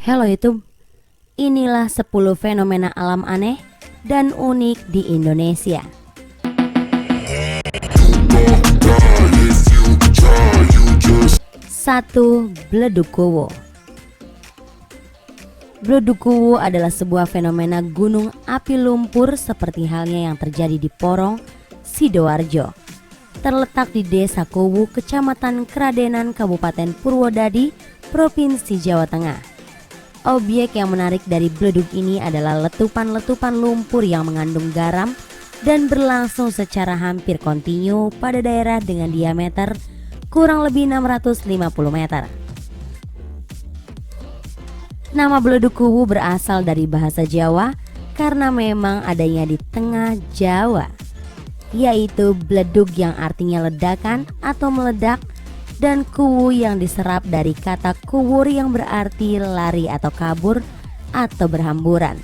Hello YouTube, inilah 10 fenomena alam aneh dan unik di Indonesia. 1. Bledukuwu. Bledukuwu adalah sebuah fenomena gunung api lumpur seperti halnya yang terjadi di Porong, Sidoarjo. Terletak di Desa Kuwu, Kecamatan Kradenan, Kabupaten Purwodadi, Provinsi Jawa Tengah. Objek yang menarik dari bledug ini adalah letupan-letupan lumpur yang mengandung garam dan berlangsung secara hampir kontinu pada daerah dengan diameter kurang lebih 650 meter. Nama Bledukuwu berasal dari bahasa Jawa karena memang adanya di tengah Jawa, yaitu bledug yang artinya ledakan atau meledak, dan kuwu yang diserap dari kata kuwur yang berarti lari atau kabur atau berhamburan.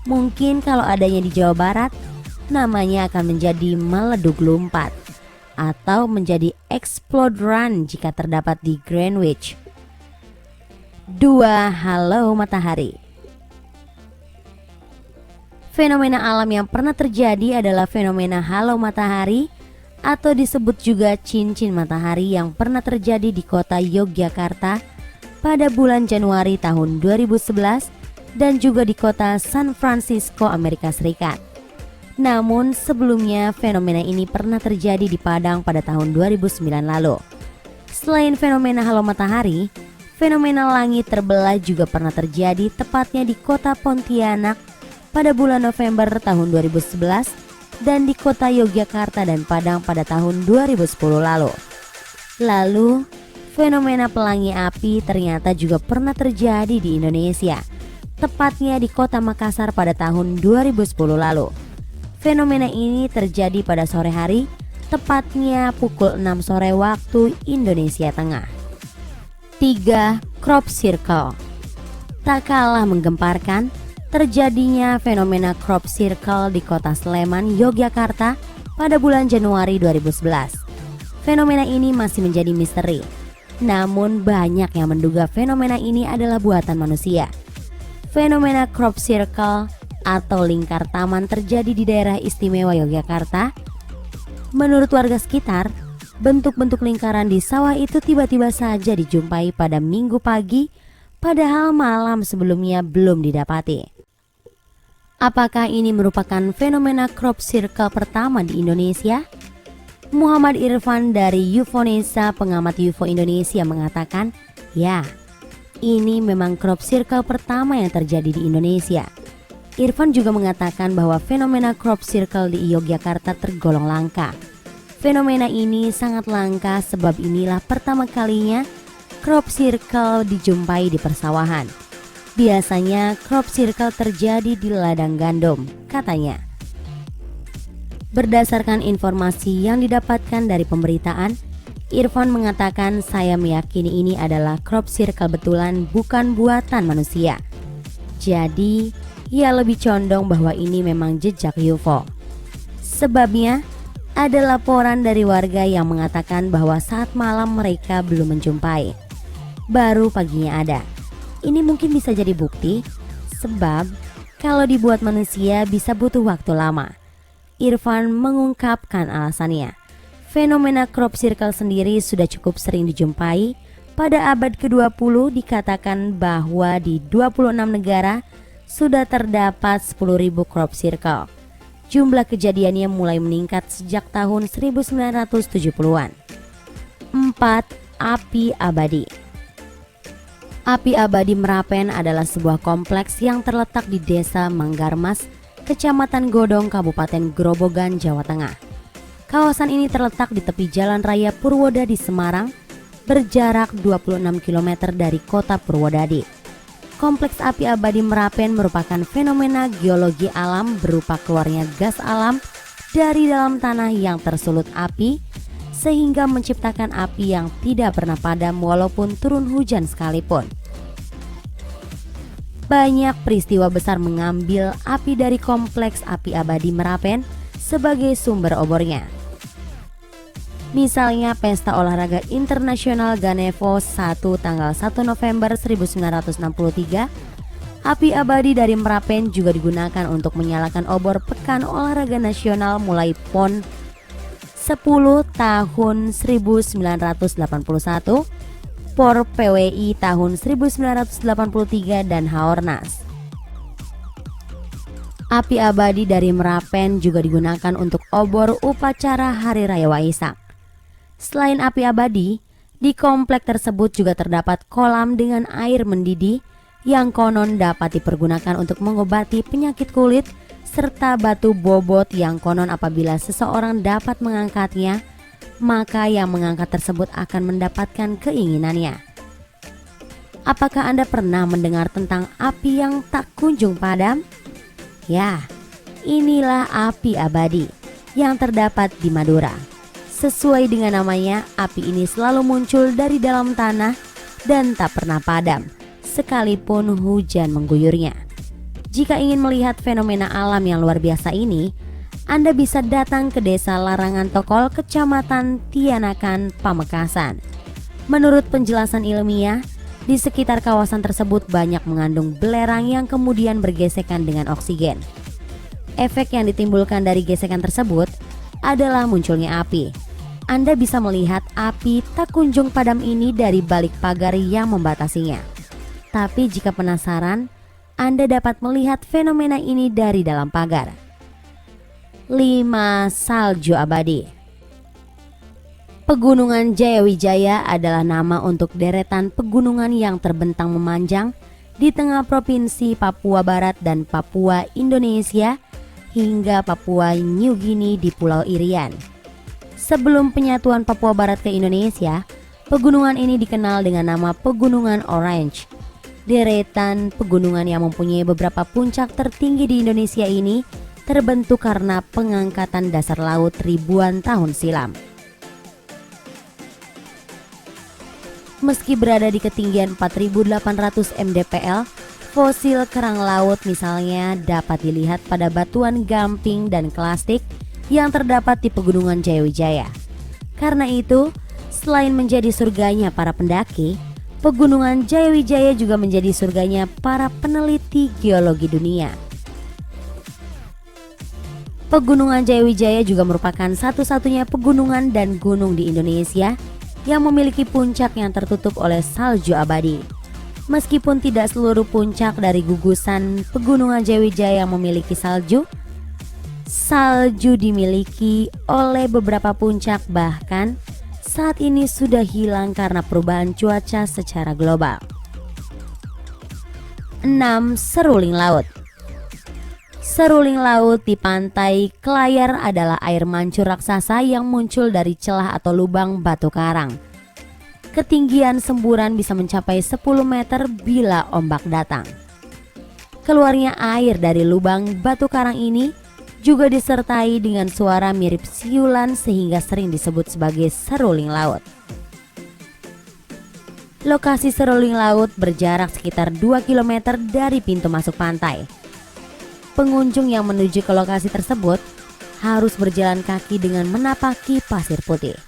Mungkin kalau adanya di Jawa Barat, namanya akan menjadi meledug lumpat atau menjadi explode run jika terdapat di Greenwich. 2. Halo matahari. Fenomena alam yang pernah terjadi adalah fenomena halo matahari atau disebut juga cincin matahari yang pernah terjadi di kota Yogyakarta pada bulan Januari tahun 2011 dan juga di kota San Francisco, Amerika Serikat. Namun sebelumnya fenomena ini pernah terjadi di Padang pada tahun 2009 lalu. Selain fenomena halo matahari, fenomena langit terbelah juga pernah terjadi tepatnya di kota Pontianak pada bulan November tahun 2011 dan di kota Yogyakarta dan Padang pada tahun 2010 lalu. Lalu, fenomena pelangi api ternyata juga pernah terjadi di Indonesia, tepatnya di kota Makassar pada tahun 2010 lalu. Fenomena ini terjadi pada sore hari, tepatnya pukul 6 sore waktu Indonesia Tengah. 3. Crop circle. Tak kalah menggemparkan, terjadinya fenomena crop circle di kota Sleman, Yogyakarta pada bulan Januari 2011. Fenomena ini masih menjadi misteri, namun banyak yang menduga fenomena ini adalah buatan manusia. Fenomena crop circle atau lingkar taman terjadi di daerah istimewa Yogyakarta. Menurut warga sekitar, bentuk-bentuk lingkaran di sawah itu tiba-tiba saja dijumpai pada Minggu pagi, padahal malam sebelumnya belum didapati. Apakah ini merupakan fenomena crop circle pertama di Indonesia? Muhammad Irfan dari UFONESA, pengamat UFO Indonesia, mengatakan, ya, ini memang crop circle pertama yang terjadi di Indonesia. Irfan juga mengatakan bahwa fenomena crop circle di Yogyakarta tergolong langka. Fenomena ini sangat langka sebab inilah pertama kalinya crop circle dijumpai di persawahan. Biasanya crop circle terjadi di ladang gandum, katanya. Berdasarkan informasi yang didapatkan dari pemberitaan, Irfan mengatakan, saya meyakini ini adalah crop circle betulan, bukan buatan manusia. Jadi, ia lebih condong bahwa ini memang jejak UFO. Sebabnya, ada laporan dari warga yang mengatakan bahwa saat malam mereka belum menjumpai, baru paginya ada. Ini mungkin bisa jadi bukti, sebab kalau dibuat manusia bisa butuh waktu lama. Irfan mengungkapkan alasannya. Fenomena crop circle sendiri sudah cukup sering dijumpai. Pada abad ke-20 dikatakan bahwa di 26 negara sudah terdapat 10.000 crop circle. Jumlah kejadiannya mulai meningkat sejak tahun 1970-an. 4. Api abadi. Api abadi Merapen adalah sebuah kompleks yang terletak di Desa Manggarmas, Kecamatan Godong, Kabupaten Grobogan, Jawa Tengah. Kawasan ini terletak di tepi Jalan Raya Purwodadi, Semarang, berjarak 26 km dari kota Purwodadi. Kompleks api abadi Merapen merupakan fenomena geologi alam berupa keluarnya gas alam dari dalam tanah yang tersulut api, sehingga menciptakan api yang tidak pernah padam walaupun turun hujan sekalipun. Banyak peristiwa besar mengambil api dari kompleks api abadi Merapen sebagai sumber obornya. Misalnya Pesta Olahraga Internasional Ganevo 1 tanggal 1 November 1963, api abadi dari Merapen juga digunakan untuk menyalakan obor Pekan Olahraga Nasional mulai PON 10 tahun 1981, POR PWI tahun 1983 dan Haornas. Api abadi dari Merapen juga digunakan untuk obor upacara Hari Raya Waisak. Selain api abadi, di komplek tersebut juga terdapat kolam dengan air mendidih yang konon dapat dipergunakan untuk mengobati penyakit kulit, serta batu bobot yang konon apabila seseorang dapat mengangkatnya, maka yang mengangkat tersebut akan mendapatkan keinginannya. Apakah Anda pernah mendengar tentang api yang tak kunjung padam? Ya, inilah api abadi yang terdapat di Madura. Sesuai dengan namanya, api ini selalu muncul dari dalam tanah dan tak pernah padam, sekalipun hujan mengguyurnya. Jika ingin melihat fenomena alam yang luar biasa ini, Anda bisa datang ke Desa Larangan Tokol, Kecamatan Tianakan, Pamekasan. Menurut penjelasan ilmiah, di sekitar kawasan tersebut banyak mengandung belerang yang kemudian bergesekan dengan oksigen. Efek yang ditimbulkan dari gesekan tersebut adalah munculnya api. Anda bisa melihat api tak kunjung padam ini dari balik pagar yang membatasinya. Tapi jika penasaran, Anda dapat melihat fenomena ini dari dalam pagar. 5. Salju abadi. Pegunungan Jayawijaya adalah nama untuk deretan pegunungan yang terbentang memanjang di tengah provinsi Papua Barat dan Papua Indonesia hingga Papua New Guinea di Pulau Irian. Sebelum penyatuan Papua Barat ke Indonesia, pegunungan ini dikenal dengan nama Pegunungan Orange. Deretan pegunungan yang mempunyai beberapa puncak tertinggi di Indonesia ini terbentuk karena pengangkatan dasar laut ribuan tahun silam. Meski berada di ketinggian 4.800 mdpl, fosil kerang laut misalnya dapat dilihat pada batuan gamping dan klastik yang terdapat di Pegunungan Jayawijaya. Karena itu, selain menjadi surganya para pendaki, Pegunungan Jayawijaya juga menjadi surganya para peneliti geologi dunia. Pegunungan Jayawijaya juga merupakan satu-satunya pegunungan dan gunung di Indonesia yang memiliki puncak yang tertutup oleh salju abadi. Meskipun tidak seluruh puncak dari gugusan Pegunungan Jayawijaya yang memiliki salju, salju dimiliki oleh beberapa puncak, bahkan saat ini sudah hilang karena perubahan cuaca secara global. 6. Seruling laut. Seruling laut di pantai Kelayar adalah air mancur raksasa yang muncul dari celah atau lubang batu karang. Ketinggian semburan bisa mencapai 10 meter bila ombak datang. Keluarnya air dari lubang batu karang ini juga disertai dengan suara mirip siulan sehingga sering disebut sebagai seruling laut. Lokasi seruling laut berjarak sekitar 2 km dari pintu masuk pantai. Pengunjung yang menuju ke lokasi tersebut harus berjalan kaki dengan menapaki pasir putih.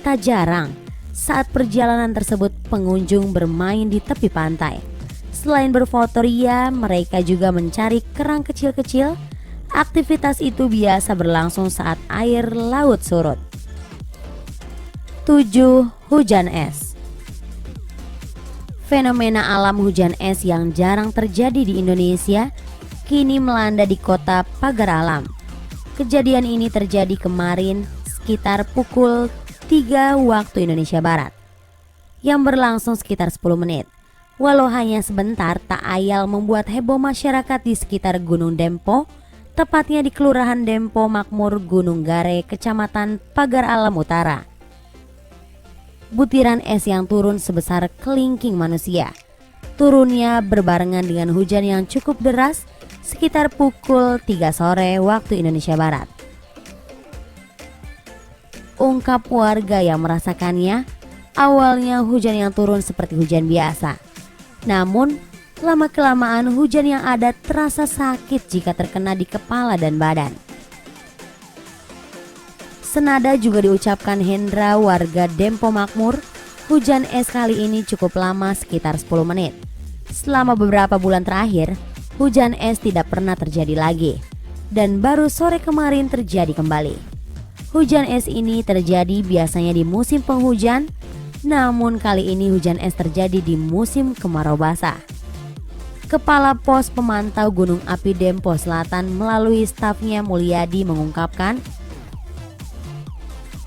Tak jarang, saat perjalanan tersebut pengunjung bermain di tepi pantai. Selain berfoto ria, mereka juga mencari kerang kecil-kecil. Aktivitas itu biasa berlangsung saat air laut surut. 7. Hujan es. Fenomena alam hujan es yang jarang terjadi di Indonesia kini melanda di kota Pagar Alam. Kejadian ini terjadi kemarin sekitar pukul 3 waktu Indonesia Barat, yang berlangsung sekitar 10 menit. Walau hanya sebentar, tak ayal membuat heboh masyarakat di sekitar Gunung Dempo, tepatnya di Kelurahan Dempo Makmur, Gunung Gare, Kecamatan Pagar Alam Utara. Butiran es yang turun sebesar kelingking manusia. Turunnya berbarengan dengan hujan yang cukup deras sekitar pukul 3 sore waktu Indonesia Barat. Ungkap warga yang merasakannya, awalnya hujan yang turun seperti hujan biasa. Namun, lama-kelamaan hujan yang ada terasa sakit jika terkena di kepala dan badan. Senada juga diucapkan Hendra, warga Dempo Makmur. Hujan es kali ini cukup lama, sekitar 10 menit. Selama beberapa bulan terakhir, hujan es tidak pernah terjadi lagi. Dan baru sore kemarin terjadi kembali. Hujan es ini terjadi biasanya di musim penghujan, namun kali ini hujan es terjadi di musim kemarau basah. Kepala Pos Pemantau Gunung Api Dempo Selatan melalui stafnya Mulyadi mengungkapkan,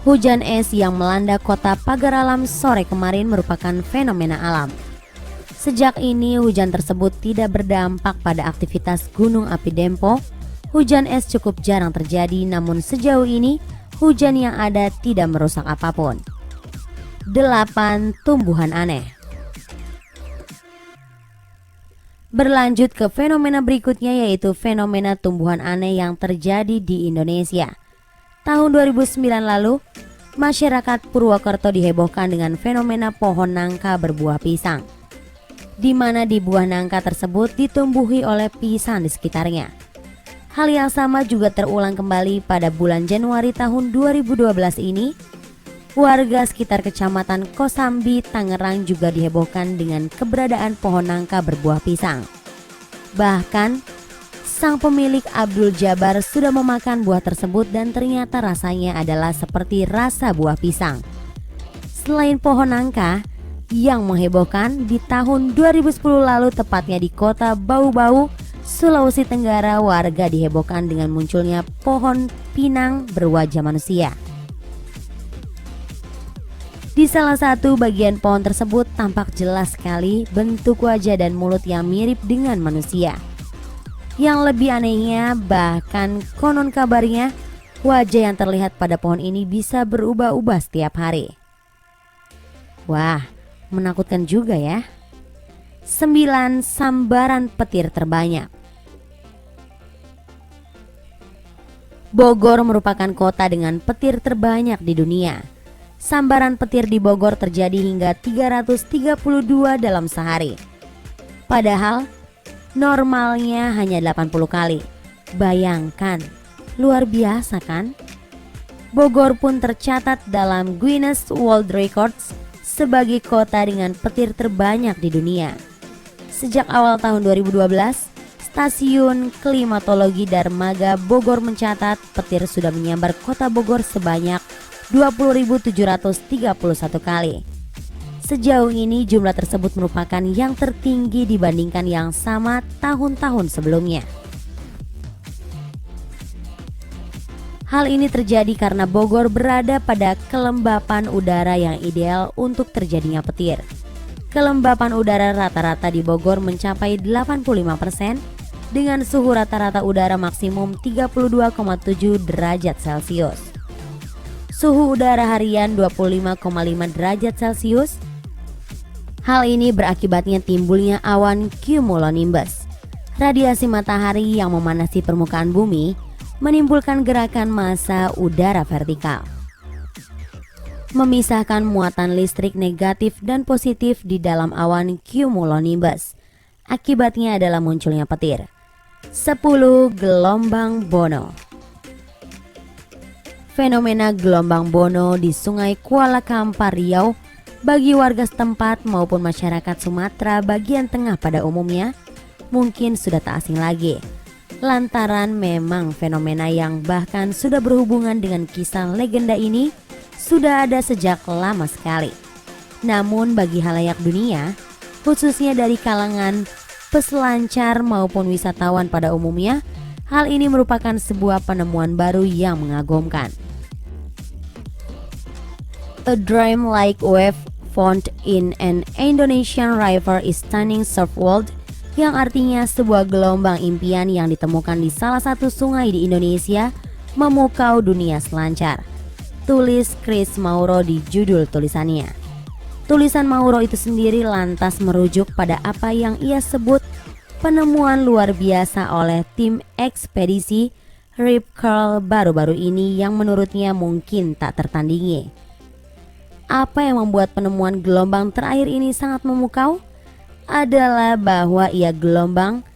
hujan es yang melanda kota Pagar Alam sore kemarin merupakan fenomena alam. Sejak ini hujan tersebut tidak berdampak pada aktivitas Gunung Api Dempo. Hujan es cukup jarang terjadi, namun sejauh ini hujan yang ada tidak merusak apapun. 8. Tumbuhan aneh. Berlanjut ke fenomena berikutnya, yaitu fenomena tumbuhan aneh yang terjadi di Indonesia. Tahun 2009 lalu, masyarakat Purwokerto dihebohkan dengan fenomena pohon nangka berbuah pisang, di mana di buah nangka tersebut ditumbuhi oleh pisang di sekitarnya. Hal yang sama juga terulang kembali pada bulan Januari tahun 2012 ini. Warga sekitar Kecamatan Kosambi, Tangerang juga dihebohkan dengan keberadaan pohon nangka berbuah pisang. Bahkan, sang pemilik Abdul Jabar sudah memakan buah tersebut dan ternyata rasanya adalah seperti rasa buah pisang. Selain pohon nangka, yang menghebohkan di tahun 2010 lalu tepatnya di kota Bau-Bau, Sulawesi Tenggara, warga dihebohkan dengan munculnya pohon pinang berwajah manusia. Di salah satu bagian pohon tersebut tampak jelas sekali bentuk wajah dan mulut yang mirip dengan manusia. Yang lebih anehnya, bahkan konon kabarnya, wajah yang terlihat pada pohon ini bisa berubah-ubah setiap hari. Wah, menakutkan juga ya. 9. Sambaran petir terbanyak. Bogor merupakan kota dengan petir terbanyak di dunia. Sambaran petir di Bogor terjadi hingga 332 dalam sehari. Padahal normalnya hanya 80 kali. Bayangkan, luar biasa kan? Bogor pun tercatat dalam Guinness World Records sebagai kota dengan petir terbanyak di dunia. Sejak awal tahun 2012, Stasiun Klimatologi Darmaga Bogor mencatat petir sudah menyambar kota Bogor sebanyak 20.731 kali. Sejauh ini jumlah tersebut merupakan yang tertinggi dibandingkan yang sama tahun-tahun sebelumnya. Hal ini terjadi karena Bogor berada pada kelembapan udara yang ideal untuk terjadinya petir. Kelembapan udara rata-rata di Bogor mencapai 85% dengan suhu rata-rata udara maksimum 32,7 derajat Celcius. Suhu udara harian 25,5 derajat Celcius. Hal ini berakibatnya timbulnya awan cumulonimbus. Radiasi matahari yang memanasi permukaan bumi menimbulkan gerakan massa udara vertikal, memisahkan muatan listrik negatif dan positif di dalam awan cumulonimbus. Akibatnya adalah munculnya petir. 10. Gelombang Bono. Fenomena gelombang Bono di Sungai Kuala Kampar, Riau bagi warga setempat maupun masyarakat Sumatera bagian tengah pada umumnya mungkin sudah tak asing lagi. Lantaran memang fenomena yang bahkan sudah berhubungan dengan kisah legenda ini sudah ada sejak lama sekali. Namun bagi halayak dunia, khususnya dari kalangan peselancar maupun wisatawan pada umumnya, hal ini merupakan sebuah penemuan baru yang mengagumkan. A dream-like wave found in an Indonesian river is stunning surf world, yang artinya sebuah gelombang impian yang ditemukan di salah satu sungai di Indonesia memukau dunia selancar. Tulis Chris Mauro di judul tulisannya. Tulisan Mauro itu sendiri lantas merujuk pada apa yang ia sebut penemuan luar biasa oleh tim ekspedisi Rip Curl baru-baru ini yang menurutnya mungkin tak tertandingi. Apa yang membuat penemuan gelombang terakhir ini sangat memukau adalah bahwa gelombang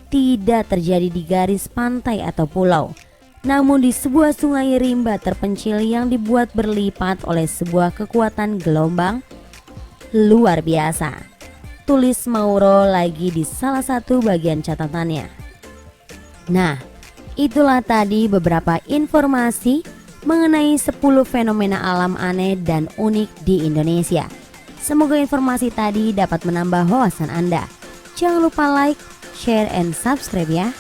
tidak terjadi di garis pantai atau pulau, namun di sebuah sungai rimba terpencil yang dibuat berlipat oleh sebuah kekuatan gelombang luar biasa. Tulis Mauro lagi di salah satu bagian catatannya. Nah, itulah tadi beberapa informasi mengenai 10 fenomena alam aneh dan unik di Indonesia. Semoga informasi tadi dapat menambah wawasan Anda. Jangan lupa like, share, and subscribe ya.